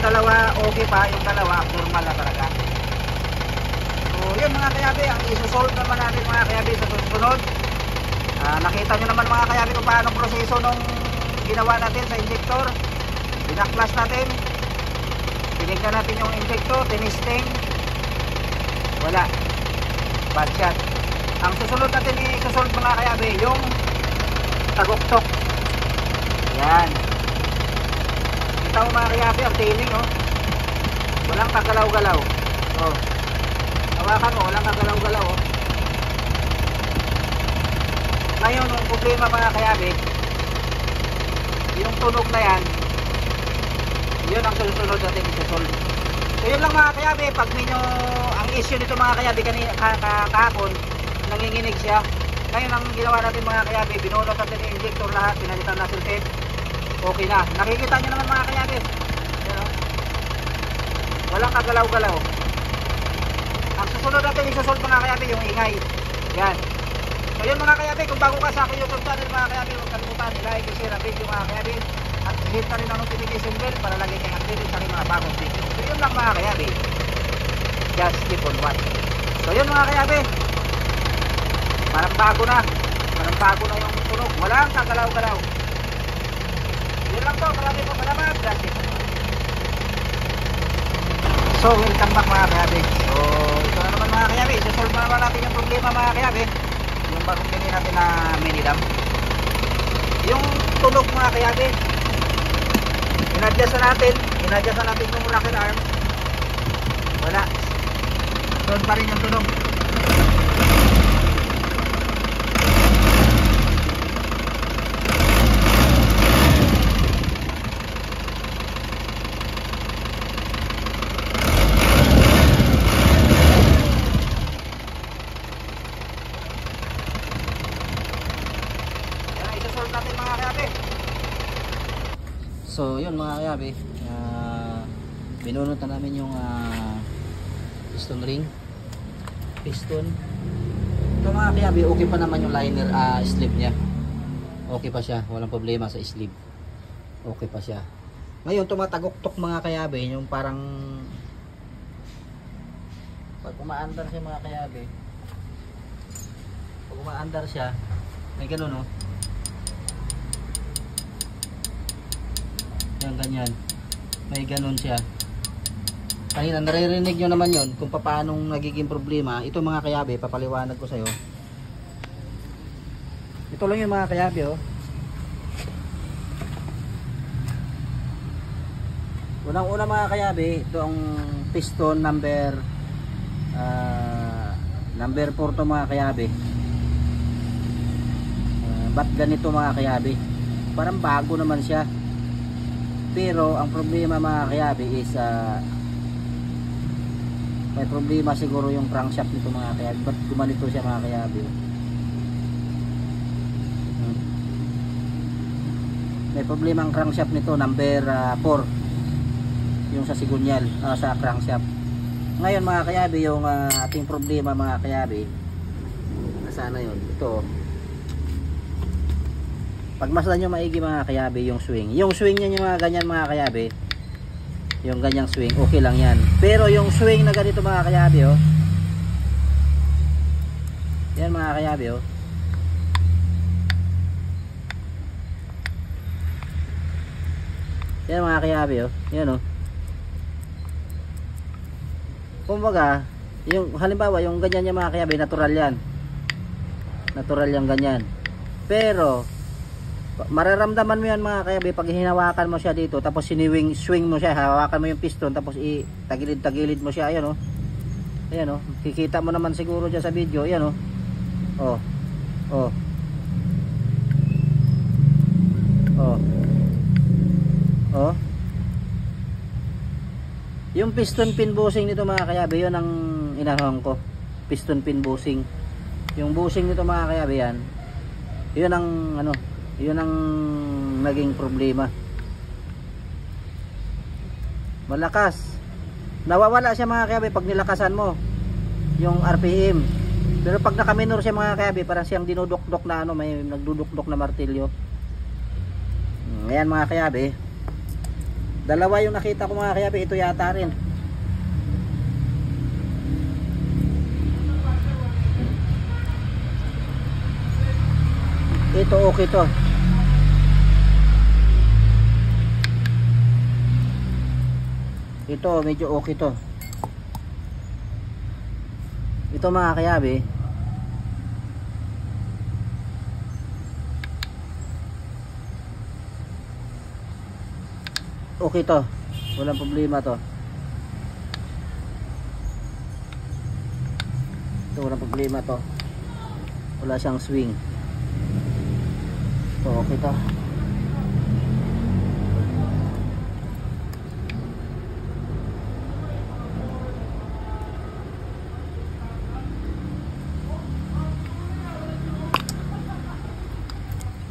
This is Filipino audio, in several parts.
yung dalawa okay pa, yung dalawa abnormal na talaga. So yun mga kayabe, ang isusolve naman natin mga kayabe sa susunod. Nakita nyo naman mga kayabe kung paano proseso nung ginawa natin sa injector. Binaklas natin, tinignan natin yung injector, tinisting, wala, bad shot. Ang susunod natin isusolve mga kayabe yung taguktok. Yan, kita mo mga kayabe ang tailing, oh. Walang kagalaw-galaw, oh. Hawakan mo, walang kagalaw-galaw, oh. Ngayon ang problema mga kayabe, yung tunog na yan, yun ang susunod natin isusolve. So yun lang mga kayabe, pag ninyo ang issue nito mga kayabe kahapon, nanginginig siya. Ngayon ang ginawa natin mga kayabe, binunot natin yung injector lahat, pinalitan na sulfate, okay na. Nakikita nyo naman mga kayabe, walang kagalaw-galaw. Ang susunod natin isusolve mga kayabe, yung ingay. Yan. So yun mga kayabe, kung bago ka sa akin YouTube channel mga kayabe, huwag kalimutan i-like, i-share ang video mga kayabe, at hit na rin ang notification bell para lagi kayong updated sa aking mga bagong video. So yun lang mga kayabe, just keep on watching. So yun mga kayabe, parang bago na yung tunog, walang kagalaw-galaw. Yun lang po, marami po salamat. That's it. So welcome back mga kayabe. So ito na naman mga kayabe, isusolve na naman natin yung problema mga kayabe, yung bagong pili natin na mini dam. Yung tunog mga kayabe, inadjust na natin yung rocket arm, wala, doon pa rin yung tunog. Natin mga kayabe. So yun mga kayabe, binunot na namin yung piston ring, piston. Ito mga kayabe, okay pa naman yung liner, sleeve nya, okay pa siya, walang problema sa sleeve, okay pa siya. Ngayon tumataguktok mga kayabe, yung parang pag umaandar siya mga kayabe, pag umaandar siya may ganun, no? Yan ganyan, may ganun siya. Kanina naririnig nyo naman yon kung paano nagiging problema. Ito mga kayabe, papaliwanag ko sa'yo. Ito lang yung mga kayabe, oh. Unang-una mga kayabe, ito ang piston number 4 to mga kayabe. Ba't ganito mga kayabe? Parang bago naman siya. Pero ang problema mga kayabe is may problema siguro yung crankshaft nito mga kayabe. Ba't gumanito siya mga kayabe? May problema ang crankshaft nito, number 4, yung sa sigunyal, sa crankshaft. Ngayon mga kayabe, yung ating problema mga kayabe, nasaan na yun? Ito, pagmasdan nyo maigi mga kayabe, yung swing nya yung mga ganyan mga kayabe, yung ganyang swing, okay lang yan. Pero yung swing na ganito mga kayabe, oh, yan mga kayabe, oh, yan mga kayabe, oh, yan, oh. Kumbaga, yung halimbawa yung ganyan yung mga kayabe, natural yan, natural yung ganyan. Pero mararamdaman mo yan mga kayabe pag hinawakan mo siya dito, tapos swing mo siya, hawakan mo yung piston, tapos tagilid mo siya. Ayan, oh, ayan, oh, kikita mo naman siguro dyan sa video. Ayan, oh, oh, oh, oh, oh. Yung piston pin bushing nito mga kayabe, yun ang inahang ko, piston pin bushing. Yung bushing nito mga kayabe, yan, yun ang ano, yun ang naging problema. Malakas, nawawala siya mga kayabe pag nilakasan mo yung RPM. Pero pag nakaminor siya mga kayabe, parang siyang dinudukdok na ano, may nagdudukdok na martilyo. Ayan mga kayabe, Dalawa yung nakita ko mga kayabi, ito yata rin. Ito okay to. Ito medyo okay to. Ito mga kayabi, okay to, walang problema to. Ito walang problema to, wala siyang swing. Ito okay to.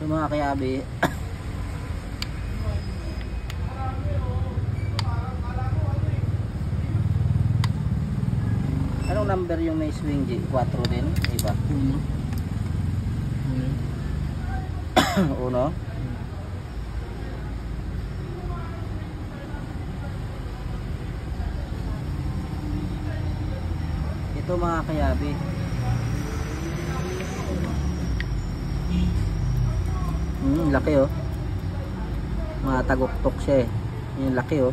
Ito mga kayabi, anong number yung may swing G? 4 din? Iba? 1. Ito mga kayabi, laki oh. Mga taguktok siya eh. Yung laki oh.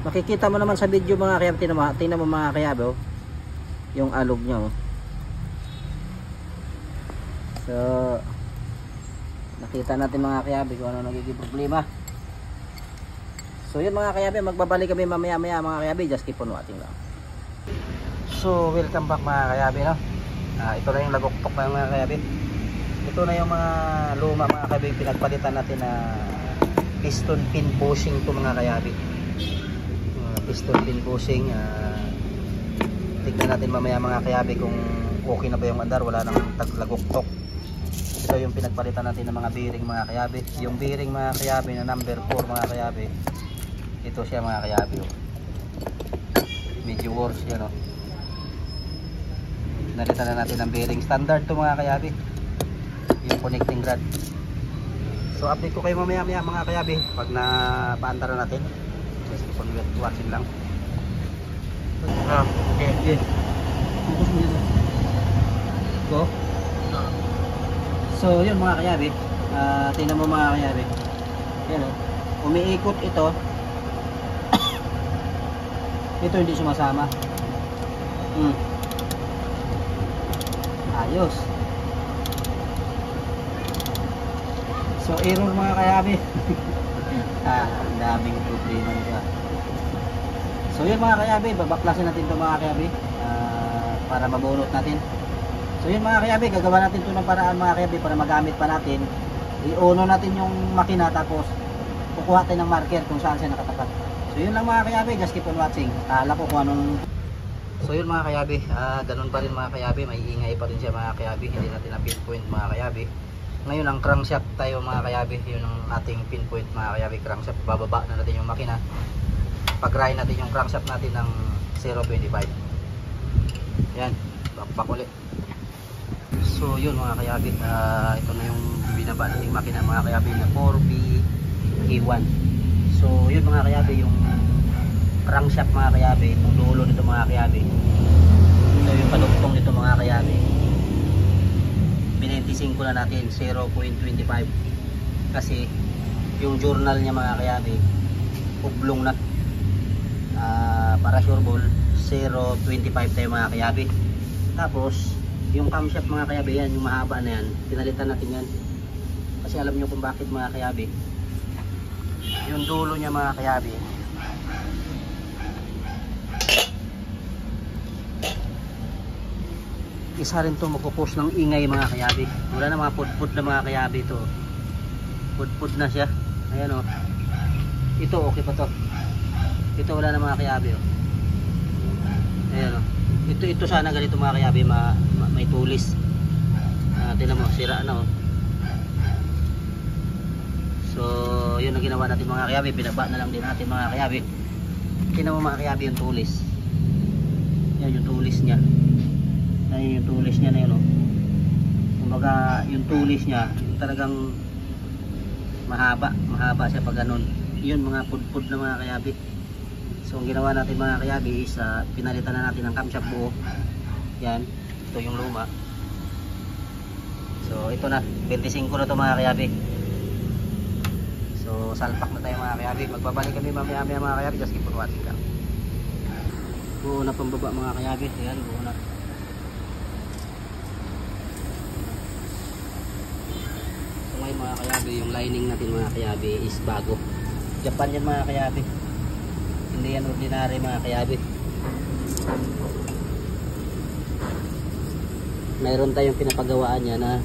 Makikita mo naman sa video mga kayabi. Tingnan mo mga kayabi oh, yung alog niya oh. So nakita natin mga kayabi kung ano nagiging problema. So yun mga kayabi, magbabalik kami mamaya mga kayabi. Just keep on watching lang. So welcome back mga kayabi no? Ito na yung laguktok na mga kayabi. Ito na yung mga luma mga kayabi, pinagpalitan natin na piston pin bushing to mga kayabi. Piston pin bushing. Tignan natin mamaya mga kayabi kung okay na ba yung andar, wala nang taglaguktok. Ito yung pinagpalitan natin ng mga bearing mga kayabi. Yung bearing mga kayabi na number 4 mga kayabi, ito siya mga kayabi oh. Medyo worse yan oh. Nalitan na natin ng bearing, standard to mga kayabi, yung connecting rod. So update ko kayo mamaya mga kayabi pag napaandar na natin. Just keep on watching lang. Okay. Go. So yun mga kayabi, tingnan mo mga kayabi, yan o, umiikot ito. Ito hindi sumasama. Ayos. So error mga kayabi. Ang daming problema nito. So yun mga kayabi, babaklasin natin ito mga kayabi, para mabunot natin. So yun mga kayabi, gagawa natin ito ng paraan mga kayabi para magamit pa natin. I-ono natin yung makina, tapos kukuha tayo ng marker kung saan siya nakatapat. So yun lang mga kayabi, just keep on watching. Alam ko kung anong... So yun mga kayabi, ganun pa rin mga kayabi, may ingay pa rin siya mga kayabi, hindi natin na pinpoint mga kayabi. Ngayon ang crankshaft tayo mga kayabi, yun ang ating pinpoint mga kayabi, crankshaft. Bababa na natin yung makina, pag-ride natin yung crankshaft natin ng 0.25. Yan, back ulit. So yun mga kayabi, ito na yung binaba natin makina mga kayabi na 4B E1. So yun mga kayabi, yung crankshaft mga kayabi, itong dulo nito mga kayabi, ito yung paduktong nito mga kayabi, binentisin ko na natin 0.25 kasi yung journal niya mga kayabi ublong na. Para sure ball 0.25 tayo mga kayabi. Tapos yung camshaft mga kayabi, yan yung mahaba na yan, pinalitan natin yan kasi alam nyo kung bakit mga kayabi. Yung dulo niya mga kayabi, isa rin to magpupos ng ingay mga kayabi. Wala na mga pudpud na mga kayabi to. Pudpud na siya. Ayan o. Ito okay pa to. Ito wala na mga kayabi o. Ayan o. Ito sana ganito mga kayabi, may tulis. Tingnan mo, sira na o. So yun ang ginawa natin mga kayabi, pinaba na lang din natin mga kayabi. Tingnan mo mga kayabi yung tulis. Yan yung tulis niya. Ayun yung tulis niya na yun oh. Kumbaga yung tulis niya yung talagang mahaba siya pag ganun. yun mga pudpud na mga kayabi. So ang ginawa natin mga kayabi is pinalitan na natin ng camshaft buo. Yan, ito yung luma. So ito na, 25 na to mga kayabi. So salpak na tayo mga kayabi. Magbabalik kami mamaya mga kayabi. Just keep on watching lang. Buo na pambaba mga kayabi. Yan, buo na. So ngayon mga kayabi, yung lining natin mga kayabi is bago. Japan yan mga kayabi. Hindi yan ordinary mga kayabi. Mayroon tayong pinapagawaan yan na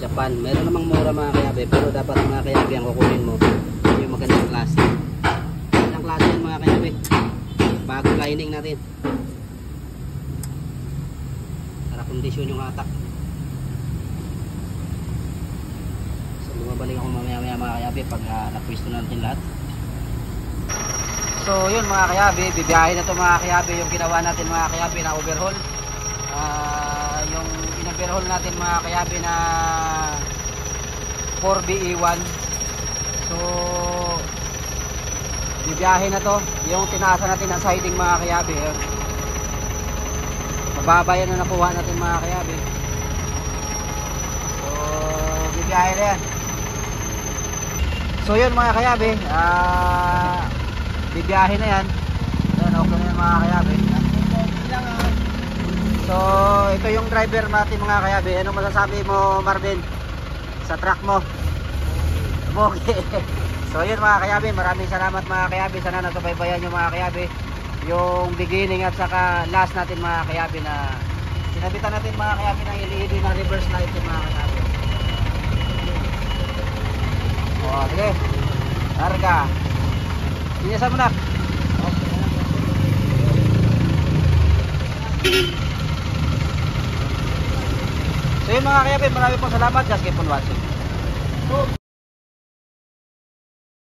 Japan. Mayroon namang mura mga kayabi, pero dapat mga kayabi ang kukunin mo yung magandang klase. Magandang klase yan mga kayabi. Bago lining natin. Para kondisyon yung hatak. So bumabalik ako mamaya mga kayabi pag napwisto na natin lahat. So yun mga kayabi, bibiyahin na to mga kayabi yung ginawa natin mga kayabi na overhaul. Yung in-overhaul natin mga kayabi na 4BE1. So bibiyahin na to yung tinaasan natin ng siding mga kayabi. Mababa yan na nakuha natin mga kayabi. So bibiyahin na yan. So yun mga kayabi, bibiyahin na yan. Ayan, okay na yan mga kayabi. So ito yung driver natin mga kayabi. Anong masasabi mo Marvin sa truck mo? Okay. So yun mga kayabi, maraming salamat mga kayabi. Sana nasubaybayan nyo mga kayabi yung beginning at saka last natin mga kayabi na sinabitan natin mga kayabi ng LED na reverse light yung mga kayabi. O sige, larga. Inisan mo na. So yun mga kayabi, maraming pong salamat. Just keep on watching.